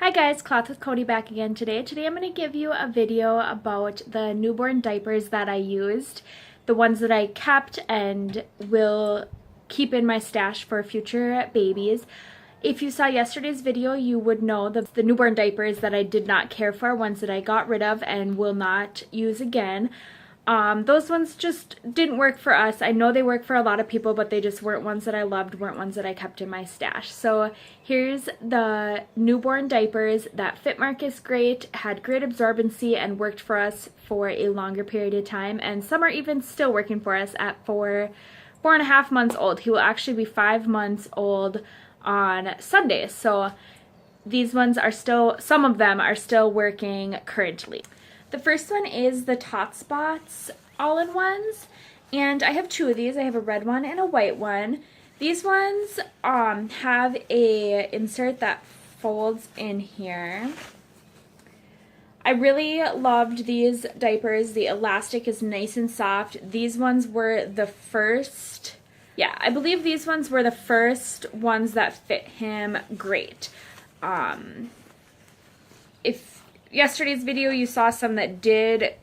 Hi guys, Cloth with Cody back again today. Today I'm going to give you a video about the newborn diapers that I used, the ones that I kept and will keep in my stash for future babies. If you saw yesterday's video, you would know that the newborn diapers that I did not care for, ones that I got rid of and will not use again. Those ones just didn't work for us. I know they work for a lot of people, but they just weren't ones that I loved, weren't ones that I kept in my stash. So here's the newborn diapers that fit Marcus great, had great absorbency, and worked for us for a longer period of time. And some are even still working for us at 4.5 months old. He will actually be 5 months old on Sunday. So these ones are still, some of them are still working currently. The first one is the Tot Spots all-in-ones, and I have two of these. I have a red one and a white one. These ones have a insert that folds in here. I really loved these diapers. The elastic is nice and soft. These ones were the first, I believe these ones were the first ones that fit him great. If yesterday's video you saw some that did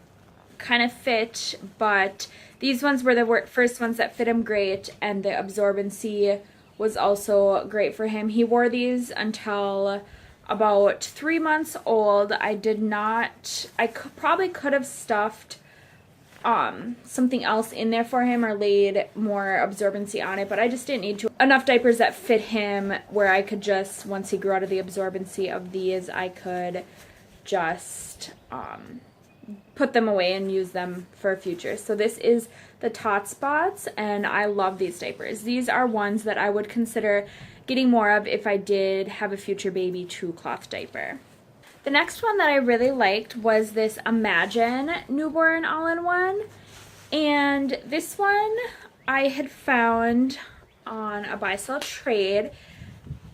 kind of fit, but these ones were the first ones that fit him great, and the absorbency was also great for him. He wore these until about 3 months old. I probably could have stuffed something else in there for him or laid more absorbency on it, but I just didn't need to. Enough diapers that fit him where I could just, once he grew out of the absorbency of these, I could just put them away and use them for future. So this is the Tot Spots, and I love these diapers. These are ones that I would consider getting more of if I did have a future baby true cloth diaper. The next one that I really liked was this Imagine newborn all-in-one, and this one I had found on a buy-sell trade.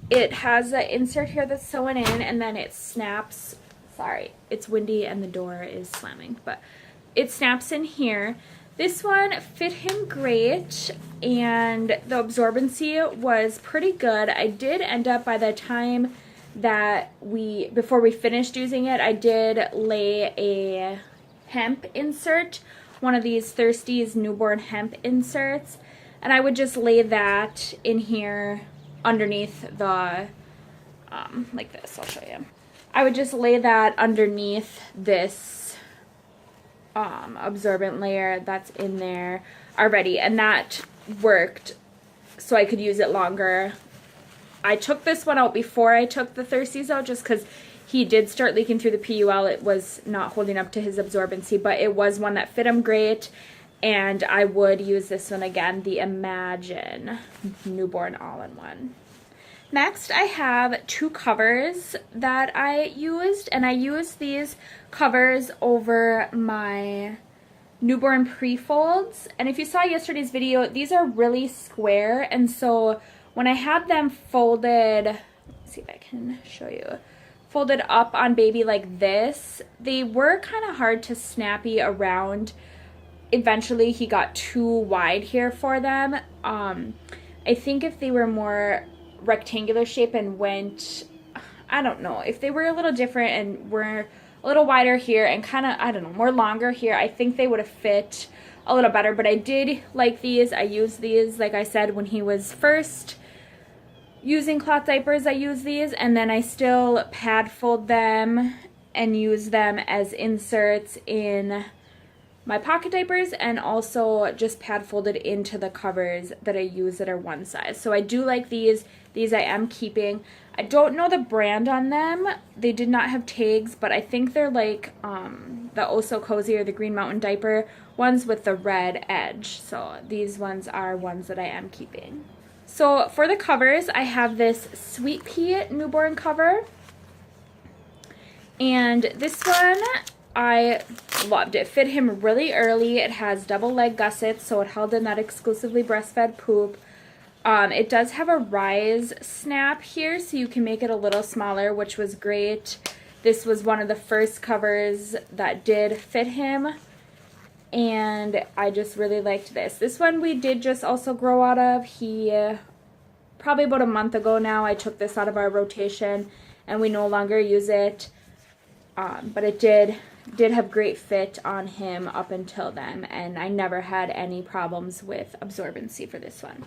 It has an insert here that's sewn in, and then it snaps. Sorry, it's windy and the door is slamming, but it snaps in here. This one fit him great, and the absorbency was pretty good. I did end up, by the time that before we finished using it, I did lay a hemp insert, one of these Thirsties newborn hemp inserts, and I would just lay that in here underneath the, like this, I'll show you. I would just lay that underneath this absorbent layer that's in there already, and that worked so I could use it longer. I took this one out before I took the Thirsties out just because he did start leaking through the PUL. It was not holding up to his absorbency, but it was one that fit him great, and I would use this one again, the Imagine newborn all-in-one. Next, I have two covers that I used, and I used these covers over my newborn pre-folds. And if you saw yesterday's video, these are really square, and so when I had them folded, let's see if I can show you, folded up on baby like this, they were kind of hard to snappy around. Eventually, he got too wide here for them. I think if they were more rectangular shape and went, I don't know, if they were a little different and were a little wider here and kind of, I don't know, more longer here, I think they would have fit a little better. But I did like these. I used these, like I said, when he was first using cloth diapers, I used these, and then I still pad fold them and use them as inserts in my pocket diapers, and also just pad folded into the covers that I use that are one size. So I do like these. These I am keeping. I don't know the brand on them. They did not have tags, but I think they're like the Oh So Cozy or the Green Mountain diaper ones with the red edge. So these ones are ones that I am keeping. So for the covers, I have this Sweet Pea newborn cover, and this one I loved. It fit him really early. It has double leg gussets, so it held in that exclusively breastfed poop. It does have a rise snap here, so you can make it a little smaller, which was great. This was one of the first covers that did fit him, and I just really liked this. This one we did just also grow out of. He, probably about a month ago now, I took this out of our rotation and we no longer use it. But it did have great fit on him up until then, and I never had any problems with absorbency for this one.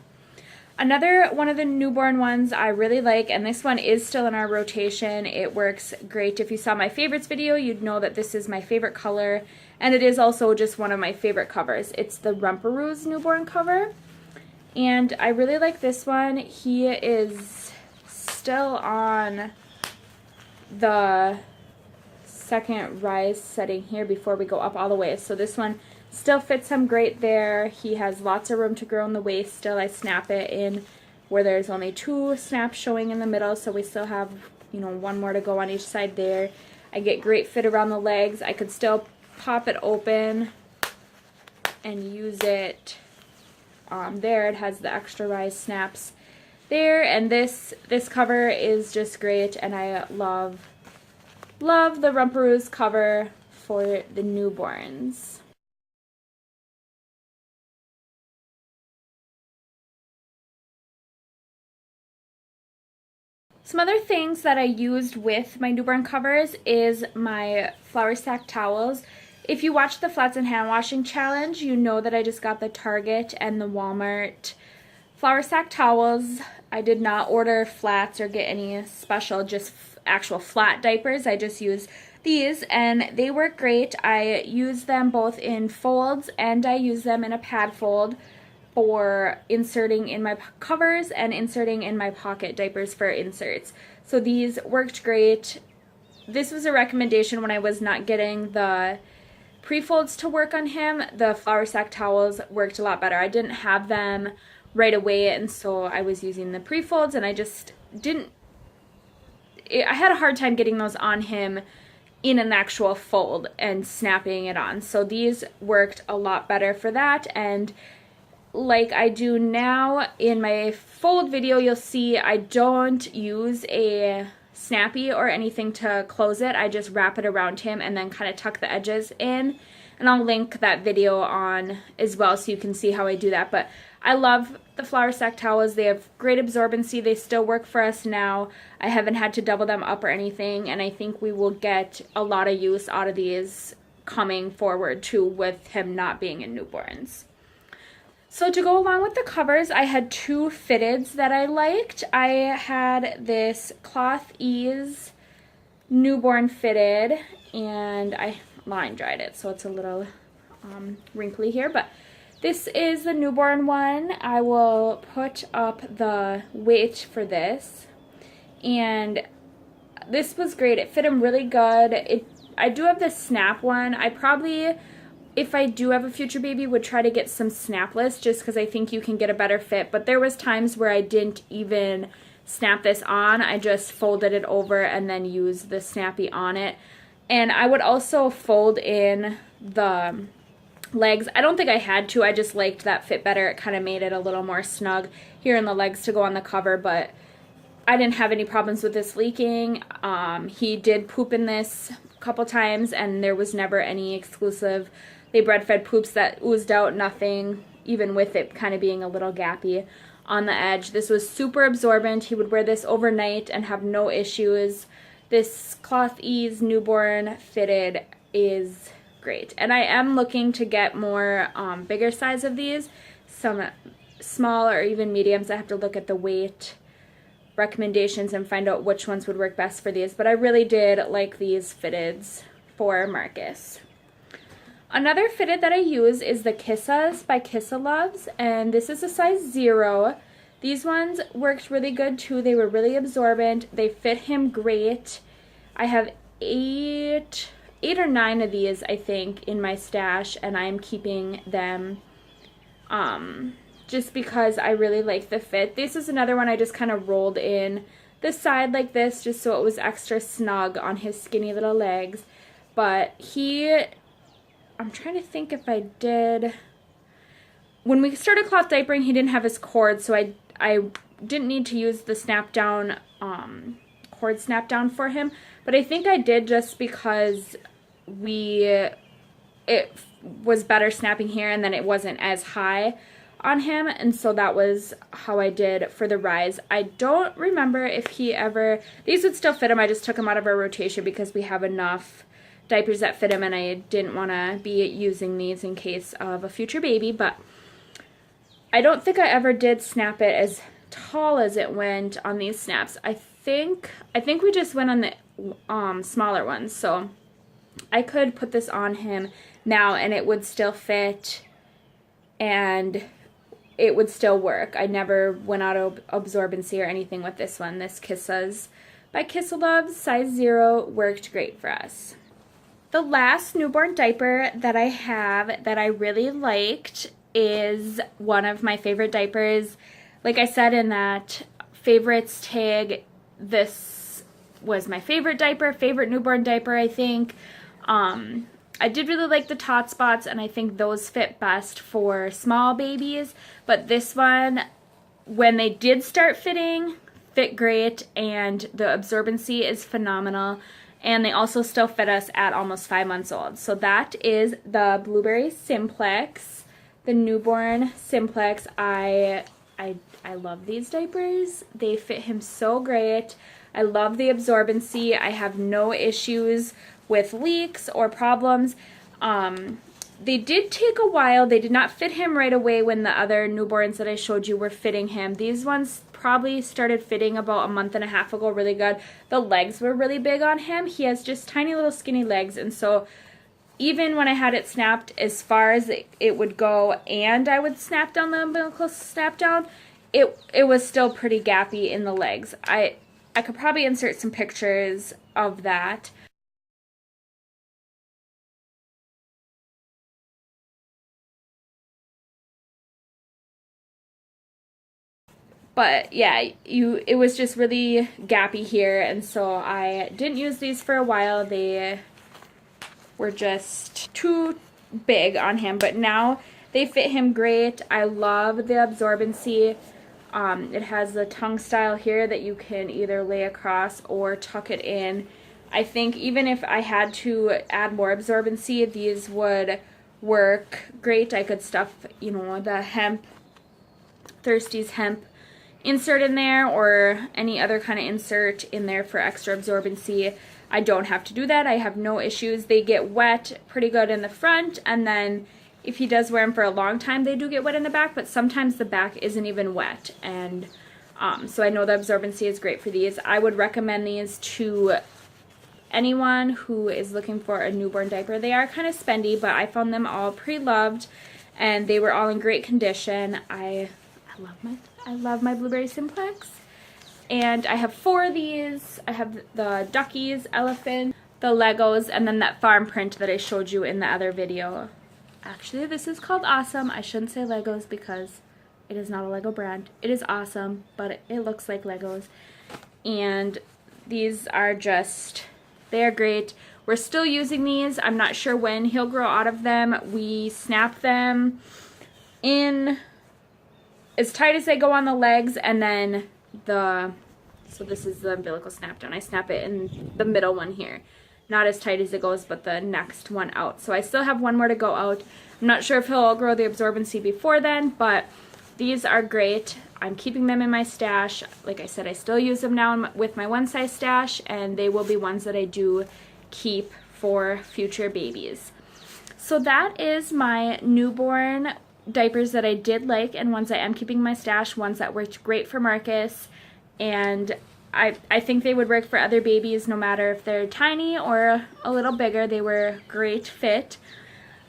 Another one of the newborn ones I really like, and this one is still in our rotation. It works great. If you saw my favorites video, you'd know that this is my favorite color, and it is also just one of my favorite covers. It's the Rumperoo's newborn cover, and I really like this one. He is still on the second rise setting here before we go up all the way, so this one still fits him great there. He has lots of room to grow in the waist still. I snap it in where there's only 2 snaps showing in the middle, so we still have, you know, 1 more to go on each side there. I get great fit around the legs. I could still pop it open and use it there. It has the extra rise snaps there, and this cover is just great, and I love the Rumperoo's cover for the newborns. Some other things that I used with my newborn covers is my flour sack towels. If you watch the Flats and Hand Washing Challenge, you know that I just got the Target and the Walmart flour sack towels. I did not order flats or get any special, just actual flat diapers. I just use these, and they work great. I use them both in folds, and I use them in a pad fold for inserting in my covers and inserting in my pocket diapers for inserts. So these worked great. This was a recommendation when I was not getting the pre-folds to work on him. The flour sack towels worked a lot better. I didn't have them right away, and so I was using the pre-folds, and I just didn't, I had a hard time getting those on him in an actual fold and snapping it on. So these worked a lot better for that, and like I do now in my fold video, you'll see I don't use a snappy or anything to close it. I just wrap it around him and then kind of tuck the edges in, and I'll link that video on as well so you can see how I do that. But I love the flour sack towels. They have great absorbency. They still work for us now. I haven't had to double them up or anything, and I think we will get a lot of use out of these coming forward too, with him not being in newborns. So to go along with the covers, I had 2 fitteds that I liked. I had this Cloth Ease newborn fitted, and I line dried it, so it's a little wrinkly here, but this is the newborn one. I will put up the weight for this, and this was great. It fit him really good. I do have the snap one. I probably, if I do have a future baby, would try to get some snapless, just because I think you can get a better fit. But there was times where I didn't even snap this on. I just folded it over and then used the snappy on it. And I would also fold in the legs. I don't think I had to. I just liked that fit better. It kind of made it a little more snug here in the legs to go on the cover, but I didn't have any problems with this leaking. He did poop in this a couple times, and there was never any exclusive they breastfed poops that oozed out, nothing, even with it kind of being a little gappy on the edge. This was super absorbent. He would wear this overnight and have no issues. This Cloth Ease newborn fitted is great. And I am looking to get more bigger size of these, some small or even mediums. I have to look at the weight recommendations and find out which ones would work best for these. But I really did like these fitteds for Marcus. Another fitted that I use is the Kissas by Kissa Loves, and this is a size 0. These ones worked really good too. They were really absorbent. They fit him great. I have 8 or 9 of these, I think, in my stash, and I'm keeping them just because I really like the fit. This is another one I just kind of rolled in the side like this just so it was extra snug on his skinny little legs. But I'm trying to think if I did, when we started cloth diapering, he didn't have his cord, so I didn't need to use the snap down, cord snap down for him, but I think I did just because it was better snapping here and then it wasn't as high on him, and so that was how I did for the rise. I don't remember if he ever, these would still fit him, I just took him out of our rotation because we have enough diapers that fit him and I didn't want to be using these in case of a future baby. But I don't think I ever did snap it as tall as it went on these snaps. I think we just went on the smaller ones, so I could put this on him now and it would still fit and it would still work. I never went out of absorbency or anything with this one. This Kisses by Kisselove size 0 worked great for us. The last newborn diaper that I have that I really liked is one of my favorite diapers. Like I said in that favorites tag, this was my favorite diaper, favorite newborn diaper, I think. I did really like the tot spots, and I think those fit best for small babies. But this one, when they did start fitting, fit great, and the absorbency is phenomenal. And they also still fit us at almost 5 months old. So that is the Blueberry Simplex, the newborn Simplex. I love these diapers. They fit him so great. I love the absorbency. I have no issues with leaks or problems. They did take a while. They did not fit him right away when the other newborns that I showed you were fitting him. These ones probably started fitting about a month and a half ago really good. The legs were really big on him. He has just tiny little skinny legs, and so even when I had it snapped as far as it would go and I would snap down the umbilical snap down, it was still pretty gappy in the legs. I could probably insert some pictures of that. But yeah, it was just really gappy here, and so I didn't use these for a while. They were just too big on him, but now they fit him great. I love the absorbency. It has the tongue style here that you can either lay across or tuck it in. I think even if I had to add more absorbency, these would work great. I could stuff, you know, the hemp, Thirsty's hemp insert in there or any other kind of insert in there for extra absorbency. I don't have to do that. I have no issues. They get wet pretty good in the front, and then if he does wear them for a long time, they do get wet in the back, but sometimes the back isn't even wet. And so I know the absorbency is great for these. I would recommend these to anyone who is looking for a newborn diaper. They are kind of spendy, but I found them all pre-loved and they were all in great condition. I love my Blueberry Simplex. And I have 4 of these. I have the Duckies, Elephant, the Legos, and then that farm print that I showed you in the other video. Actually, this is called Awesome. I shouldn't say Legos because it is not a Lego brand. It is awesome, but it looks like Legos. And these are just, they are great. We're still using these. I'm not sure when he'll grow out of them. We snap them in as tight as they go on the legs, and then so this is the umbilical snap down. I snap it in the middle one here. Not as tight as it goes, but the next one out. So I still have one more to go out. I'm not sure if he'll grow the absorbency before then, but these are great. I'm keeping them in my stash. Like I said, I still use them now with my one size stash, and they will be ones that I do keep for future babies. So that is my newborn diapers that I did like, and ones I am keeping in my stash, ones that worked great for Marcus, and I think they would work for other babies no matter if they're tiny or a little bigger. They were great fit.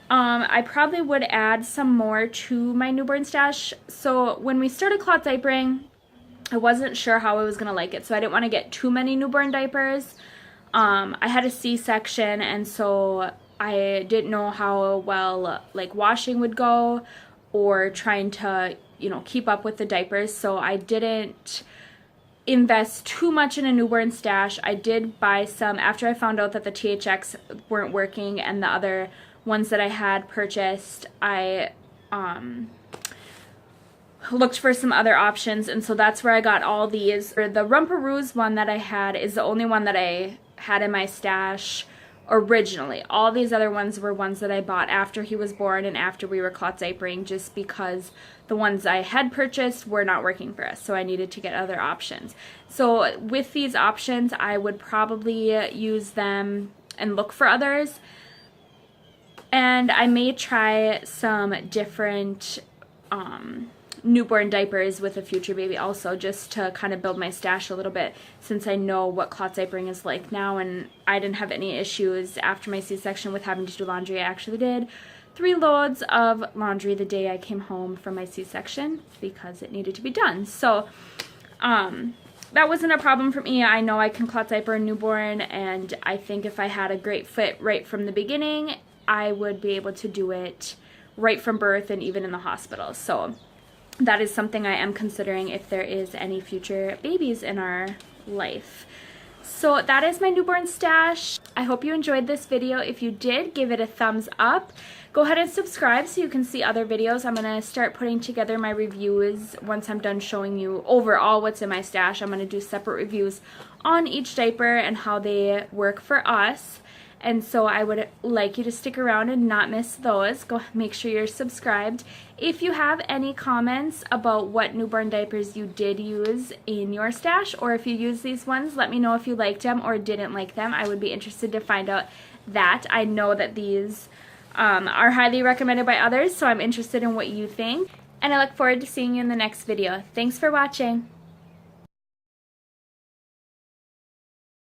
I probably would add some more to my newborn stash. So when we started cloth diapering, I wasn't sure how I was going to like it, so I didn't want to get too many newborn diapers. I had a C-section, and so I didn't know how well like washing would go or trying to, you know, keep up with the diapers, so I didn't invest too much in a newborn stash. I did buy some after I found out that the THX weren't working and the other ones that I had purchased. I looked for some other options, and so that's where I got all these. The Rumperoos one that I had is the only one that I had in my stash originally. All these other ones were ones that I bought after he was born and after we were clot diapering, just because the ones I had purchased were not working for us, so I needed to get other options. So with these options, I would probably use them and look for others. And I may try some different newborn diapers with a future baby also, just to kind of build my stash a little bit, since I know what clot diapering is like now, and I didn't have any issues after my C-section with having to do laundry. I actually did 3 loads of laundry the day I came home from my C-section because it needed to be done. So that wasn't a problem for me. I know I can clot diaper a newborn, and I think if I had a great fit right from the beginning, I would be able to do it right from birth and even in the hospital. So that is something I am considering if there is any future babies in our life. So that is my newborn stash. I hope you enjoyed this video. If you did, give it a thumbs up. Go ahead and subscribe so you can see other videos. I'm going to start putting together my reviews once I'm done showing you overall what's in my stash. I'm going to do separate reviews on each diaper and how they work for us. And so I would like you to stick around and not miss those. Go make sure you're subscribed. If you have any comments about what newborn diapers you did use in your stash, or if you use these ones, let me know if you liked them or didn't like them. I would be interested to find out that. I know that these are highly recommended by others, so I'm interested in what you think. And I look forward to seeing you in the next video. Thanks for watching.